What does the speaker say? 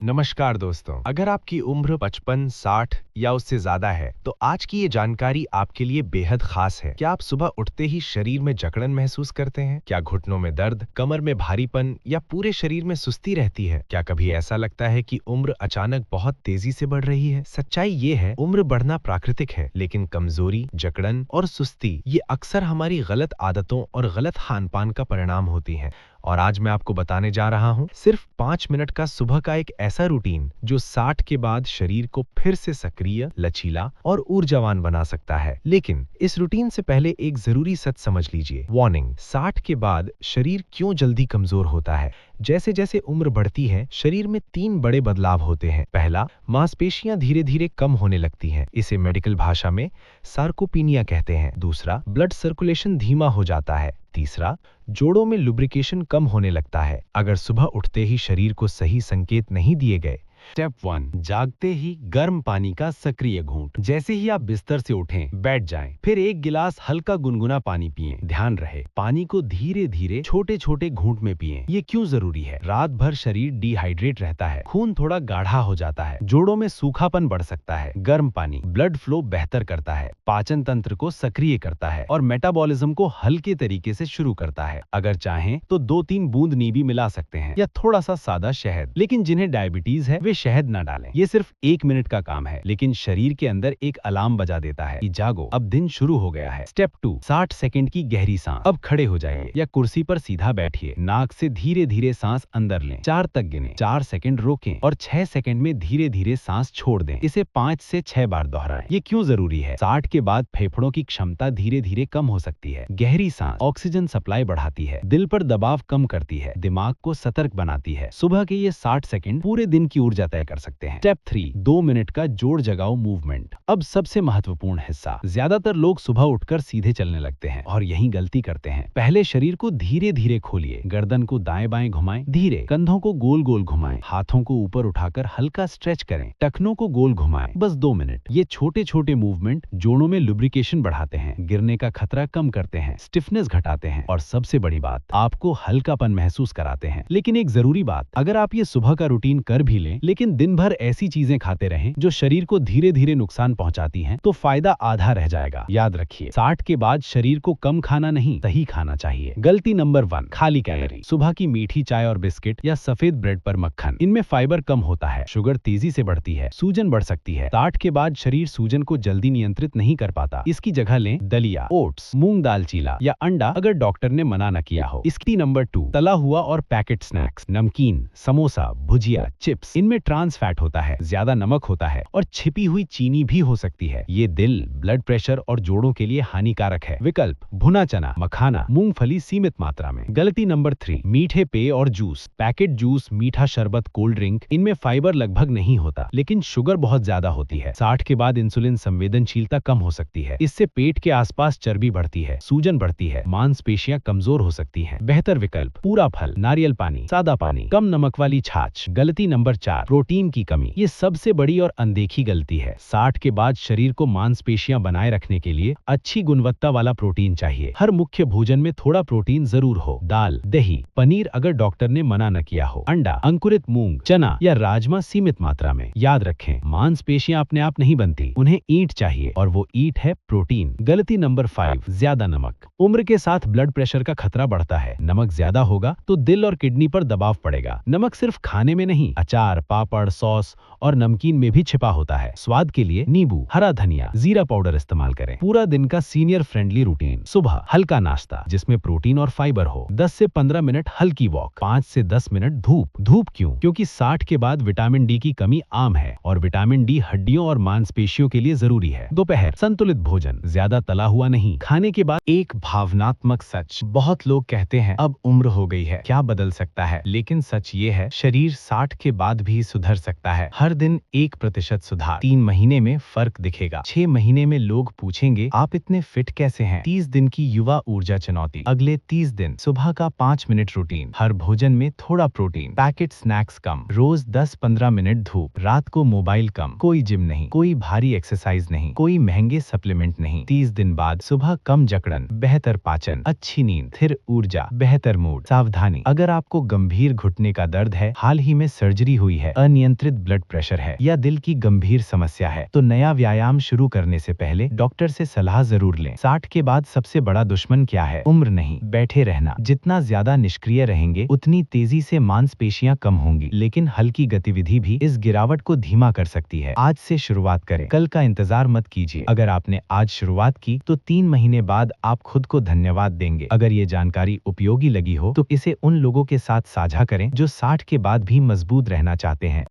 नमस्कार दोस्तों, अगर आपकी उम्र 55, 60 या उससे ज्यादा है तो आज की ये जानकारी आपके लिए बेहद खास है। क्या आप सुबह उठते ही शरीर में जकड़न महसूस करते हैं? क्या घुटनों में दर्द, कमर में भारीपन या पूरे शरीर में सुस्ती रहती है? क्या कभी ऐसा लगता है कि उम्र अचानक बहुत तेजी से बढ़ रही है? सच्चाई ये है, उम्र बढ़ना प्राकृतिक है, लेकिन कमजोरी, जकड़न और सुस्ती ये अक्सर हमारी गलत आदतों और गलत खान-पान का परिणाम होती हैं। और आज मैं आपको बताने जा रहा हूं सिर्फ 5 मिनट का सुबह का एक ऐसा रूटीन जो 60 के बाद शरीर को फिर से सक्रिय, लचीला और ऊर्जावान बना सकता है। लेकिन इस रूटीन से पहले एक जरूरी सच समझ लीजिए। वार्निंग, 60 के बाद शरीर क्यों जल्दी कमजोर होता है? जैसे जैसे उम्र बढ़ती है, शरीर में 3 बड़े बदलाव होते हैं। पहला, मांसपेशियां धीरे धीरे कम होने लगती हैं। इसे मेडिकल भाषा में सार्कोपीनिया कहते हैं। दूसरा, ब्लड सर्कुलेशन धीमा हो जाता है। तीसरा, जोड़ों में लुब्रिकेशन कम होने लगता है। अगर सुबह उठते ही शरीर को सही संकेत नहीं दिए गए। स्टेप 1, जागते ही गर्म पानी का सक्रिय घूंट। जैसे ही आप बिस्तर से उठें, बैठ जाएं, फिर एक गिलास हल्का गुनगुना पानी पिएं। ध्यान रहे, पानी को धीरे धीरे छोटे छोटे घूंट में पिएं। ये क्यों जरूरी है? रात भर शरीर डिहाइड्रेट रहता है, खून थोड़ा गाढ़ा हो जाता है, जोड़ों में सूखापन बढ़ सकता है। गर्म पानी ब्लड फ्लो बेहतर करता है, पाचन तंत्र को सक्रिय करता है और मेटाबॉलिज्म को हल्के तरीके से शुरू करता है। अगर चाहें तो 2-3 बूंद नींबू मिला सकते हैं या थोड़ा सा सादा शहद। लेकिन जिन्हें डायबिटीज है वे शहद न डालें। ये सिर्फ 1 मिनट का काम है, लेकिन शरीर के अंदर एक अलार्म बजा देता है कि जागो, अब दिन शुरू हो गया है। स्टेप 2, 60 सेकंड की गहरी सांस। अब खड़े हो जाइए या कुर्सी पर सीधा बैठिए। नाक से धीरे धीरे सांस अंदर लें, 4 तक गिनें, 4 सेकंड रोकें और 6 सेकंड में धीरे धीरे सांस छोड़ दें। इसे 5 से 6 बार दोहराएं। ये क्यों जरूरी है? 60 के बाद फेफड़ों की क्षमता धीरे धीरे कम हो सकती है। गहरी सांस ऑक्सीजन सप्लाई बढ़ाती है, दिल पर दबाव कम करती है, दिमाग को सतर्क बनाती है। सुबह के ये 60 सेकंड पूरे दिन की ऊर्जा तय कर सकते हैं। स्टेप 3, 2 मिनट का जोड़ जगाओ मूवमेंट। अब सबसे महत्वपूर्ण हिस्सा। ज्यादातर लोग सुबह उठकर सीधे चलने लगते हैं और यही गलती करते हैं। पहले शरीर को धीरे धीरे खोलिए, गर्दन को दाएं बाएं घुमाएं, धीरे कंधों को गोल गोल घुमाएं, हाथों को ऊपर उठाकर हल्का स्ट्रेच करें, टखनों को गोल घुमाएं। बस 2 मिनट। ये छोटे छोटे मूवमेंट जोड़ों में लुब्रिकेशन बढ़ाते हैं, गिरने का खतरा कम करते हैं, स्टिफनेस घटाते हैं और सबसे बड़ी बात, आपको हल्कापन महसूस कराते हैं। लेकिन एक जरूरी बात, अगर आप ये सुबह का रूटीन कर भी लें लेकिन दिन भर ऐसी चीजें खाते रहें जो शरीर को धीरे धीरे नुकसान पहुंचाती हैं, तो फायदा आधा रह जाएगा। याद रखिए, 60 के बाद शरीर को कम खाना नहीं, सही खाना चाहिए। गलती नंबर 1, खाली कैलोरी। सुबह की मीठी चाय और बिस्किट या सफेद ब्रेड पर मक्खन, इनमें फाइबर कम होता है, शुगर तेजी से बढ़ती है, सूजन बढ़ सकती है। 60 के बाद शरीर सूजन को जल्दी नियंत्रित नहीं कर पाता। इसकी जगह लें दलिया, ओट्स, मूंग दाल चीला या अंडा अगर डॉक्टर ने मना न किया हो। इसकी नंबर 2, तला हुआ और पैकेट स्नैक्स, नमकीन, समोसा, भुजिया, चिप्स, इनमें ट्रांस फैट होता है, ज्यादा नमक होता है और छिपी हुई चीनी भी हो सकती है। ये दिल, ब्लड प्रेशर और जोड़ों के लिए हानिकारक है। विकल्प, भुना चना, मखाना, मूंगफली सीमित मात्रा में। गलती नंबर 3, मीठे पेय और जूस। पैकेट जूस, मीठा शरबत, कोल्ड ड्रिंक, इनमें फाइबर लगभग नहीं होता, लेकिन शुगर बहुत ज्यादा होती है। 60 के बाद इंसुलिन संवेदनशीलता कम हो सकती है। इससे पेट के आसपास चर्बी बढ़ती है, सूजन बढ़ती है, मांसपेशियां कमजोर हो सकती हैं। बेहतर विकल्प, पूरा फल, नारियल पानी, सादा पानी, कम नमक वाली छाछ। गलती नंबर 4, प्रोटीन की कमी। ये सबसे बड़ी और अनदेखी गलती है। 60 के बाद शरीर को मांसपेशियां बनाए रखने के लिए अच्छी गुणवत्ता वाला प्रोटीन चाहिए। हर मुख्य भोजन में थोड़ा प्रोटीन जरूर हो। दाल, दही, पनीर अगर डॉक्टर ने मना न किया हो, अंडा, अंकुरित मूंग, चना या राजमा सीमित मात्रा में। याद रखें, मांसपेशियां अपने आप नहीं बनती, उन्हें ईंट चाहिए और वो ईंट है प्रोटीन। गलती नंबर 5, ज्यादा नमक। उम्र के साथ ब्लड प्रेशर का खतरा बढ़ता है। नमक ज्यादा होगा तो दिल और किडनी पर दबाव पड़ेगा। नमक सिर्फ खाने में नहीं, अचार, पापड़, सॉस और नमकीन में भी छिपा होता है। स्वाद के लिए नींबू, हरा धनिया, जीरा पाउडर इस्तेमाल करें। पूरा दिन का सीनियर फ्रेंडली रूटीन। सुबह हल्का नाश्ता जिसमें प्रोटीन और फाइबर हो, 10 से 15 मिनट हल्की वॉक, 5 से 10 मिनट धूप। धूप क्यों? क्योंकि 60 के बाद विटामिन डी की कमी आम है और विटामिन डी हड्डियों और मांसपेशियों के लिए जरूरी है। दोपहर संतुलित भोजन, ज्यादा तला हुआ नहीं। खाने के बाद एक भावनात्मक सच। बहुत लोग कहते हैं अब उम्र हो गई है, क्या बदल सकता है? लेकिन सच ये है, शरीर 60 के बाद भी सुधर सकता है। हर दिन 1% सुधार। 3 महीने में फर्क दिखेगा। 6 महीने में लोग पूछेंगे आप इतने फिट कैसे हैं? 30 दिन की युवा ऊर्जा चुनौती। अगले 30 दिन सुबह का 5 मिनट रूटीन, हर भोजन में थोड़ा प्रोटीन, पैकेट स्नैक्स कम, रोज 10-15 मिनट धूप, रात को मोबाइल कम, कोई जिम नहीं, कोई भारी एक्सरसाइज नहीं, कोई महंगे सप्लीमेंट नहीं। 30 दिन बाद सुबह कम जकड़न, बेहतर पाचन, अच्छी नींद, स्थिर ऊर्जा, बेहतर मूड। सावधानी, अगर आपको गंभीर घुटने का दर्द है, हाल ही में सर्जरी हुई है है, अनियंत्रित ब्लड प्रेशर है या दिल की गंभीर समस्या है तो नया व्यायाम शुरू करने से पहले डॉक्टर से सलाह जरूर लें। 60 के बाद सबसे बड़ा दुश्मन क्या है? उम्र नहीं, बैठे रहना। जितना ज्यादा निष्क्रिय रहेंगे उतनी तेजी से मांसपेशियां कम होंगी, लेकिन हल्की गतिविधि भी इस गिरावट को धीमा कर सकती है। आज से शुरुआत करें, कल का इंतजार मत कीजिए। अगर आपने आज शुरुआत की तो 3 महीने बाद आप खुद को धन्यवाद देंगे। अगर ये जानकारी उपयोगी लगी हो तो इसे उन लोगों के साथ साझा करें जो 60 के बाद भी मजबूत रहना चाहते हैं।